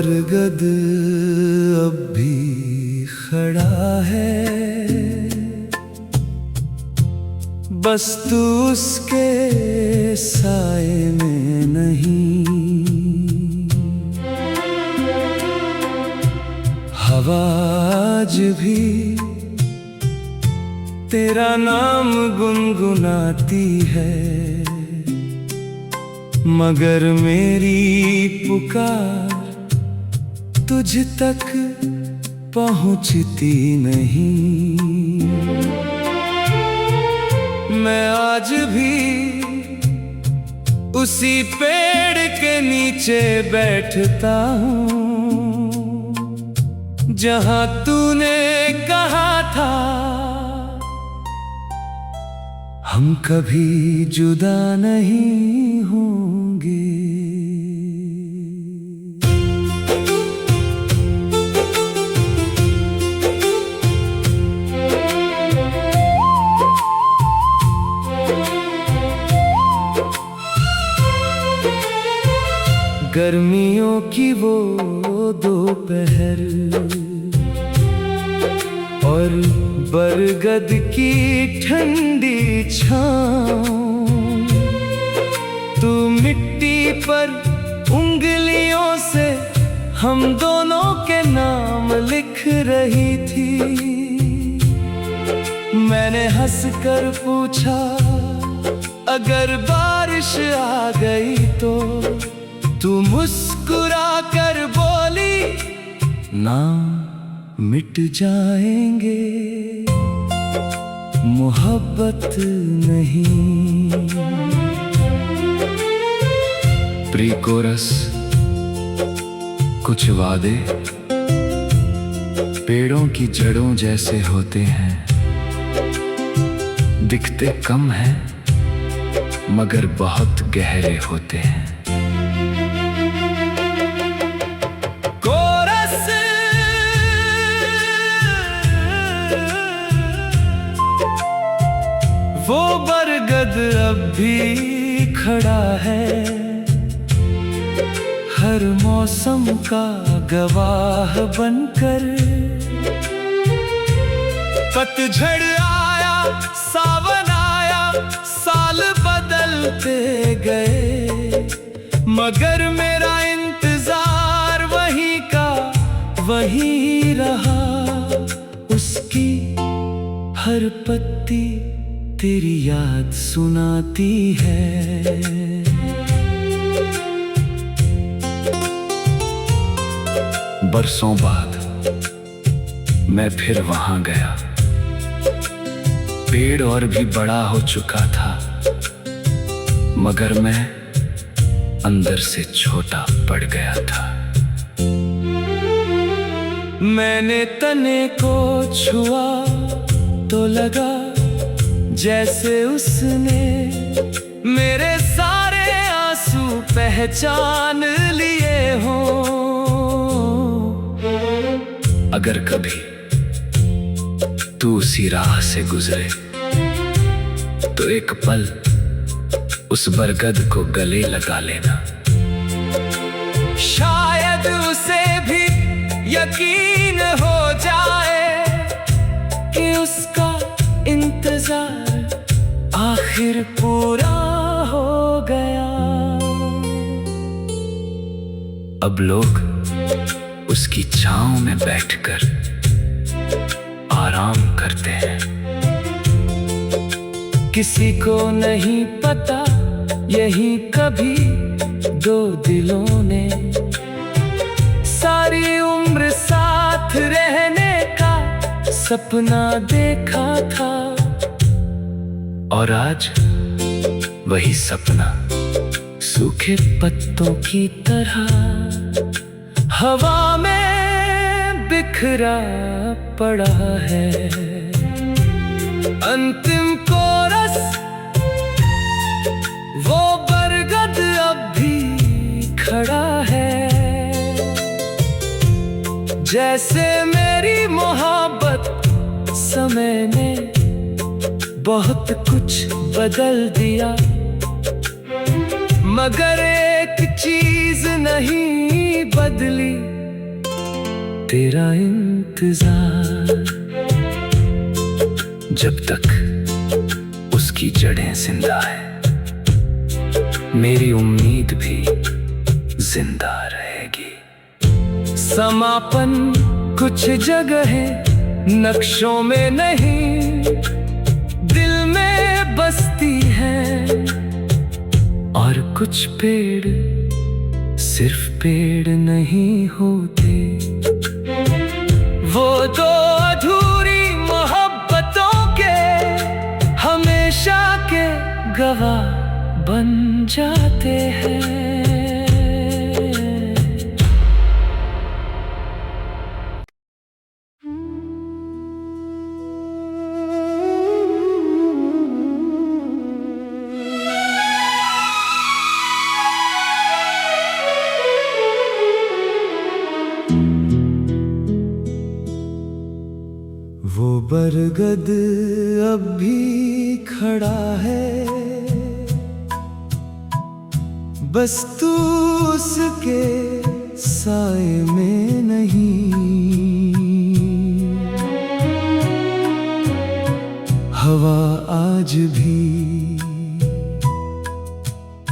बरगद अब भी खड़ा है, बस तू उसके साए में नहीं। हवा आज भी तेरा नाम गुनगुनाती है, मगर मेरी पुकार तुझ तक पहुंचती नहीं। मैं आज भी उसी पेड़ के नीचे बैठता हूँ जहाँ तूने कहा था हम कभी जुदा नहीं होंगे। गर्मियों की वो दोपहर और बरगद की ठंडी छाँव, तू मिट्टी पर उंगलियों से हम दोनों के नाम लिख रही थी। मैंने हंसकर पूछा अगर बारिश आ गई तो, तू मुस्कुरा कर बोली नाम मिट जाएंगे, मोहब्बत नहीं। प्री कोरस, कुछ वादे पेड़ों की जड़ों जैसे होते हैं, दिखते कम हैं मगर बहुत गहरे होते हैं। वो बरगद अब भी खड़ा है, हर मौसम का गवाह बनकर। पतझड़ आया, सावन आया, साल बदलते गए, मगर मेरा इंतजार वही का वही रहा। उसकी हर पत्ती तेरी याद सुनाती है। बरसों बाद मैं फिर वहां गया, पेड़ और भी बड़ा हो चुका था, मगर मैं अंदर से छोटा पड़ गया था। मैंने तने को छुआ तो लगा जैसे उसने मेरे सारे आंसू पहचान लिए हों। अगर कभी तू उसी राह से गुजरे तो एक पल उस बरगद को गले लगा लेना। शायद उसे भी यकीन हो जाए कि उसका इंतजार आखिर पूरा हो गया। अब लोग उसकी छांव में बैठकर आराम करते हैं। किसी को नहीं पता यही कभी दो दिलों ने सारी उम्र साथ रहने का सपना देखा था, और आज वही सपना सूखे पत्तों की तरह हवा में बिखरा पड़ा है। अंतिम कोरस, वो बरगद अब भी खड़ा है, जैसे मेरी मोहब्बत समय ने बहुत कुछ बदल दिया, मगर एक चीज नहीं बदली, तेरा इंतजार, जब तक उसकी जड़ें जिंदा है मेरी उम्मीद भी जिंदा रहेगी। समापन कुछ जगह नक्शों में नहीं, दिल में बसती है। और कुछ पेड़ सिर्फ पेड़ नहीं होते, वो दो अधूरी मोहब्बतों के हमेशा के गवाह बन जाते हैं। वो बरगद अब भी खड़ा है, बस तू उसके साए में नहीं। हवा आज भी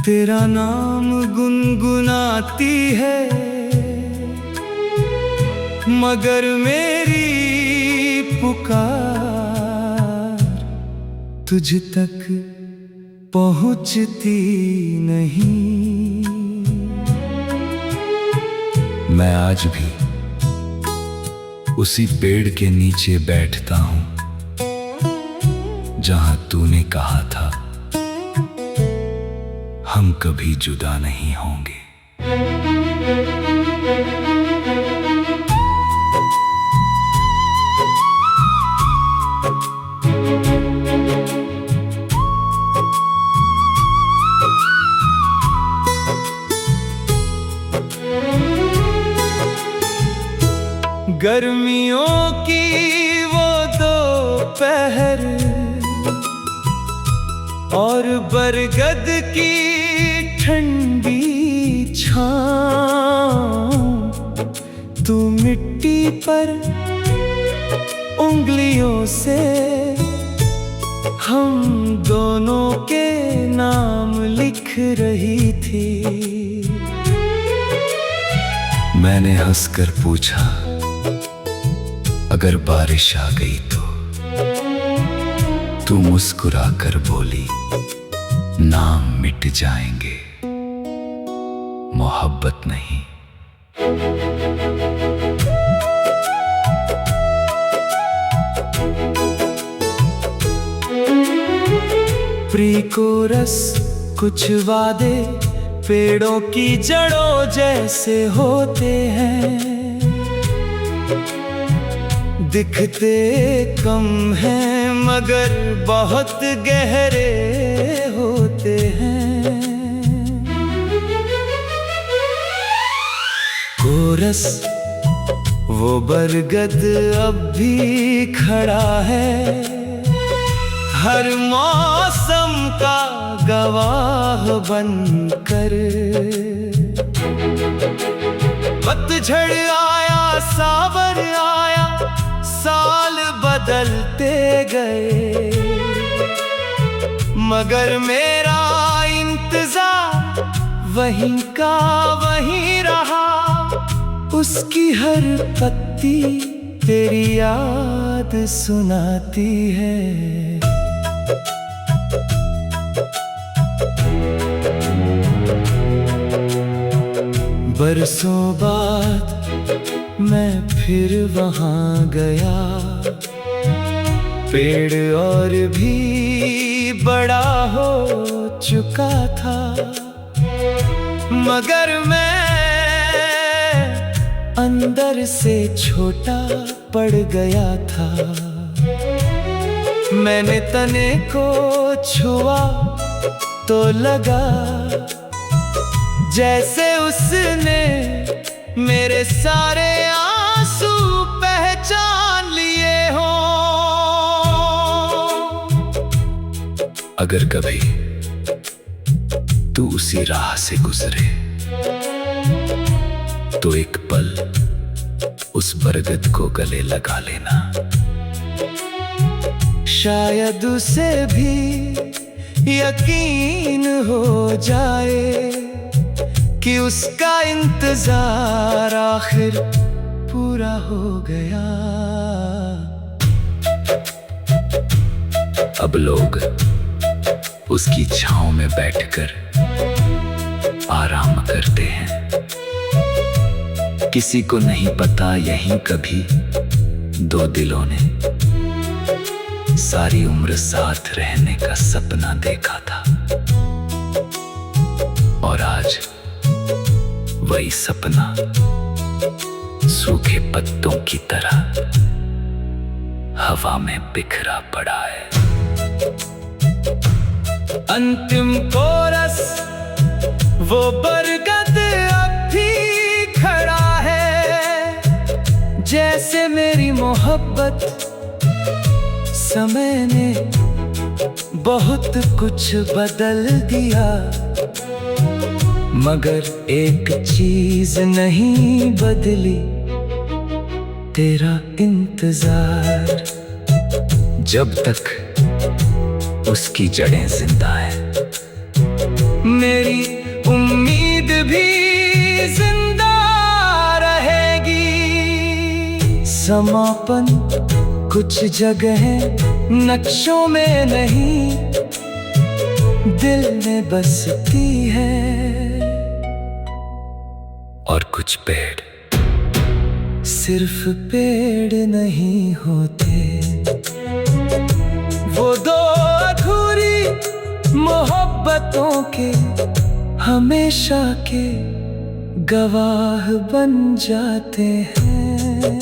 तेरा नाम गुनगुनाती है, मगर मेरी पुकार तुझ तक पहुंचती नहीं। मैं आज भी उसी पेड़ के नीचे बैठता हूं जहां तूने कहा था हम कभी जुदा नहीं होंगे। गर्मियों की वो दोपहर और बरगद की ठंडी छाँव, तू मिट्टी पर उंगलियों से हम दोनों के नाम लिख रही थी। मैंने हंसकर पूछा, अगर बारिश आ गई तो? तू मुस्कुरा कर बोली, नाम मिट जाएंगे, मोहब्बत नहीं। प्री कोरस कुछ वादे पेड़ों की जड़ों जैसे होते हैं, दिखते कम हैं मगर बहुत गहरे होते हैं। कोरस वो बरगद अब भी खड़ा है, हर मौसम का गवाह बनकर। पतझड़ आया, सावन आया, साल बदलते गए, मगर मेरा इंतजार वहीं का वहीं रहा। उसकी हर पत्ती तेरी याद सुनाती है। बरसों बाद मैं फिर वहां गया, पेड़ और भी बड़ा हो चुका था, मगर मैं अंदर से छोटा पड़ गया था। मैंने तने को छुआ तो लगा जैसे उसने मेरे सारे आंसू पहचान लिए हों। अगर कभी तू उसी राह से गुजरे तो एक पल उस बरगद को गले लगा लेना। शायद उसे भी यकीन हो जाए कि उसका इंतजार आखिर पूरा हो गया। अब लोग उसकी छांव में बैठकर आराम करते हैं। किसी को नहीं पता यहीं कभी दो दिलों ने सारी उम्र साथ रहने का सपना देखा था, और आज वही सपना सूखे पत्तों की तरह हवा में बिखरा पड़ा है। अंतिम कोरस वो बरगद अब भी खड़ा है, जैसे मेरी मोहब्बत समय ने बहुत कुछ बदल दिया, मगर एक चीज नहीं बदली, तेरा इंतजार। जब तक उसकी जड़ें जिंदा है, मेरी उम्मीद भी जिंदा रहेगी। समापन कुछ जगह नक्शों में नहीं, दिल में बसती है। और कुछ पेड़ सिर्फ पेड़ नहीं होते, वो दो अधूरी मोहब्बतों के हमेशा के गवाह बन जाते हैं।